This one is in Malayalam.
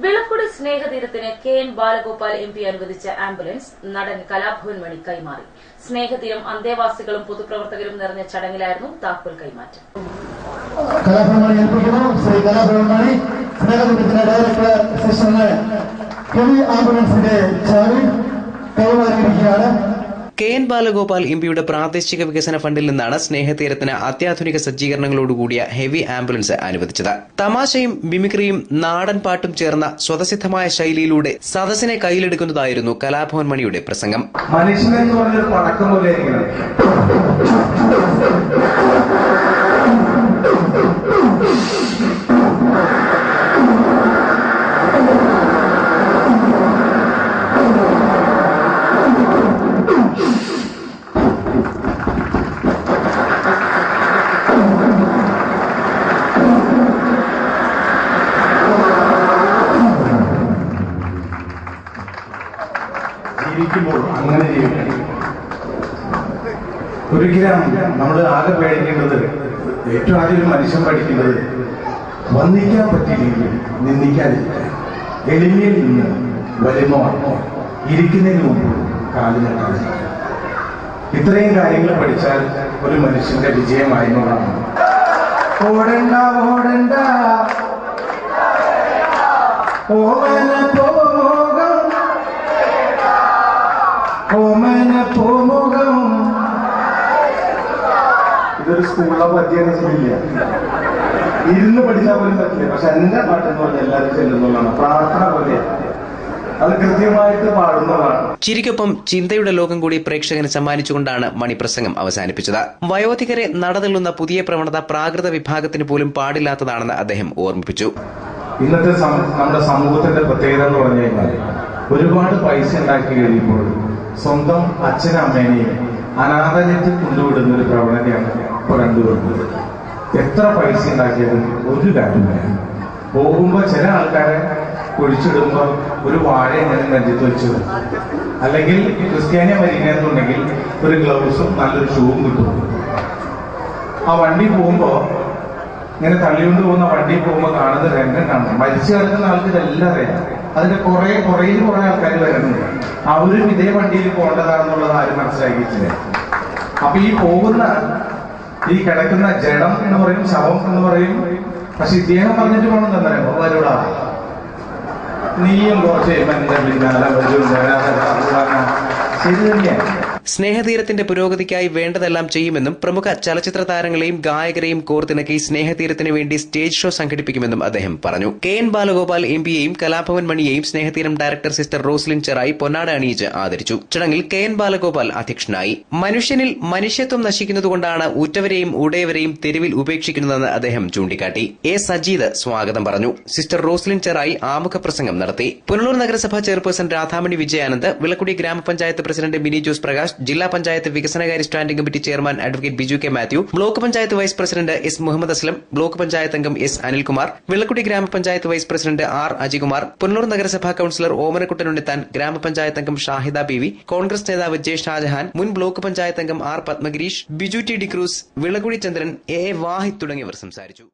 വിളക്കുടി സ്നേഹതീരത്തിന് കെ.എൻ. ബാലഗോപാൽ എം.പി. അനുവദിച്ച ആംബുലൻസ് നടൻ കലാഭവൻ മണി കൈമാറി. സ്നേഹതീരം അന്തേവാസികളും പൊതുപ്രവർത്തകരും നിറഞ്ഞ ചടങ്ങിലായിരുന്നു താക്കോൽ കൈമാറ്റം. കലാഭവൻ മണി ഏൽപ്പിക്കുന്നു. ശ്രീ കലാഭവൻ മണി സ്നേഹതീരത്തിന്റെ ഡയറക്ടർ സിസ്റ്ററിന് ഹെവി ആംബുലൻസിന്റെ ചാവി കൈമാറിയിരിക്കുകയാണ്. കെ.എൻ. ബാലഗോപാൽ എം.പിയുടെ പ്രാദേശിക വികസന ഫണ്ടിൽ നിന്നാണ് സ്നേഹതീരത്തിന് അത്യാധുനിക സജ്ജീകരണങ്ങളോടുകൂടിയ ഹെവി ആംബുലൻസ് അനുവദിച്ചത്. തമാശയും മിമിക്രിയും നാടൻ പാട്ടും ചേർന്ന സ്വതസിദ്ധമായ ശൈലിയിലൂടെ സദസ്സിനെ കയ്യിലെടുക്കുന്നതായിരുന്നു കലാഭവൻ മണിയുടെ പ്രസംഗം. മനുഷ്യനെന്ന് പറഞ്ഞൊരു പടക്കം പോലെ ജീവിക്കുമ്പോൾ അങ്ങനെ ജീവിക്കണം. ഒരിക്കലും നമ്മൾ ആകെ പേടിക്കേണ്ടത്, ഏറ്റവും ആദ്യം ഒരു മനുഷ്യൻ പഠിക്കേണ്ടത് വന്ദിക്കാൻ പറ്റിയില്ലെങ്കിൽ നിന്ദിക്കാതിരിക്കാൻ, എളിമയിൽ നിന്ന് വലിമ വന്നോ ഇരിക്കുന്നതിന് മുമ്പ് കാലുനട്ടാതിരിക്കാൻ. ഇത്രയും കാര്യങ്ങൾ പഠിച്ചാൽ ഒരു മനുഷ്യന്റെ വിജയമായിരുന്നതാണ്. ഓടണ്ട ഓടണ്ട ഓമന പോമുഖം. ഇതൊരു സ്കൂളിലെ പദ്യം ചെല്ലില്ല, ഇരുന്ന് പഠിച്ചാൽ പോലും പറ്റില്ല. പക്ഷെ എന്റെ പാട്ടെന്ന് പറഞ്ഞാൽ എല്ലാവരും ചെല്ലുന്നതാണ്, പ്രാർത്ഥന പോലെയാണ്, അത് കൃത്യമായിട്ട് പാടുന്നതാണ്. ചിരിക്കൊപ്പം ചിന്തയുടെ ലോകം കൂടി പ്രേക്ഷകന് സമ്മാനിച്ചുകൊണ്ടാണ് മണി പ്രസംഗം അവസാനിപ്പിച്ചത്. വയോധികരെ നടതള്ളുന്ന പുതിയ പ്രവണത പ്രാകൃത വിഭാഗത്തിന് പോലും പാടില്ലാത്തതാണെന്ന് അദ്ദേഹം ഓർമ്മിപ്പിച്ചു. ഇന്നത്തെ നമ്മുടെ സമൂഹത്തിന്റെ പ്രത്യേകത എന്ന് പറഞ്ഞു കഴിഞ്ഞാൽ ഒരുപാട് പൈസ ഉണ്ടാക്കി കഴിയുമ്പോൾ സ്വന്തം അച്ഛനും അമ്മേനെയും അനാഥജത്തിൽ കൊണ്ടുവിടുന്ന ഒരു പ്രവണതയാണ് ഇപ്പോൾ കണ്ടുവരുന്നത്. എത്ര പൈസ ഉണ്ടാക്കിയാലും ഒരു കാര്യമില്ല. പോകുമ്പോ ചില ആൾക്കാരെ കുഴിച്ചിടുമ്പോ ഒരു വാഴ എങ്ങനെ നെഞ്ചത്ത് വെച്ചു, അല്ലെങ്കിൽ ക്രിസ്ത്യാനിയെ മരിക്കണമെന്നുണ്ടെങ്കിൽ ഒരു ഗ്ലൗസും നല്ലൊരു ഷൂവും കിട്ടും. ആ വണ്ടി പോകുമ്പോ ഇങ്ങനെ തള്ളിക്കൊണ്ട് പോകുന്ന വണ്ടി പോകുമ്പോൾ കാണുന്ന രംഗം കാണും. മരിച്ചു കിടക്കുന്ന ആൾക്ക് ഇതെല്ലാം അറിയാം. അതിന്റെ കുറെ ആൾക്കാർ വരുന്നുണ്ട്. അവരും ഇതേ വണ്ടിയിൽ പോകേണ്ടതാണെന്നുള്ളത് ആരും മനസ്സിലാക്കിയിട്ടില്ല. അപ്പൊ ഈ പോകുന്ന ഈ കിടക്കുന്ന ജഡം എന്ന് പറയും, ശവം എന്ന് പറയും. പക്ഷെ ഇദ്ദേഹം പറഞ്ഞിട്ട് വേണം തന്നെ അവരോടാ, നീയും കുറച്ച് എന്റെ പിന്നാലെ ശരി തന്നെയാണ്. സ്നേഹതീരത്തിന്റെ പുരോഗതിക്കായി വേണ്ടതെല്ലാം ചെയ്യുമെന്നും പ്രമുഖ ചലച്ചിത്ര താരങ്ങളെയും ഗായകരെയും കോർത്തിണക്കി സ്നേഹതീരത്തിന് വേണ്ടി സ്റ്റേജ് ഷോ സംഘടിപ്പിക്കുമെന്നും അദ്ദേഹം പറഞ്ഞു. കെ.എൻ. ബാലഗോപാൽ എം.പിയെയും കലാഭവൻ മണിയെയും സ്നേഹതീരം ഡയറക്ടർ സിസ്റ്റർ റോസ്ലിൻ ചെറായി പൊന്നാട അണിയിച്ച് ആദരിച്ചു. ചടങ്ങിൽ കെ.എൻ. ബാലഗോപാൽ അധ്യക്ഷനായി. മനുഷ്യനിൽ മനുഷ്യത്വം നശിക്കുന്നതുകൊണ്ടാണ് ഉറ്റവരെയും ഉടയവരെയും തെരുവിൽ ഉപേക്ഷിക്കുന്നതെന്ന് അദ്ദേഹം ചൂണ്ടിക്കാട്ടി. എ. സജീദ് സ്വാഗതം പറഞ്ഞു. സിസ്റ്റർ റോസ്ലിൻ ചെറായി ആമുഖ പ്രസംഗം നടത്തി. പുനലൂർ നഗരസഭാ ചെയർപേഴ്സൺ രാധാമണി വിജയാനന്ദ്, വിളക്കുടി ഗ്രാമപഞ്ചായത്ത് പ്രസിഡന്റ് മിനി ജോസ് പ്രകാശ്, ജില്ലാ പഞ്ചായത്ത് വികസനകാര്യ standing committee chairman advocate Biju K Mathew, block panchayat vice president S Muhammad Aslam, block panchayat അംഗം എസ് അനിൽകുമാർ, വിളക്കുടി ഗ്രാമപഞ്ചായത്ത് vice president R Ajikumar, Punalur നഗരസഭാ കൌൺസിലർ ഓമനക്കുട്ടൻ ഉണ്ണിത്താൻ, ഗ്രാമപഞ്ചായത്ത് അംഗം ഷാഹിദ ബീവി, കോൺഗ്രസ് നേതാവ് ജെ ഷാജഹാൻ, മുൻ ബ്ലോക്ക് പഞ്ചായത്ത് അംഗം R Padmagireesh, Biju T D'Cruz, Vilakkudi Chandran, A Vahid തുടങ്ങിയവർ സംസാരിച്ചു.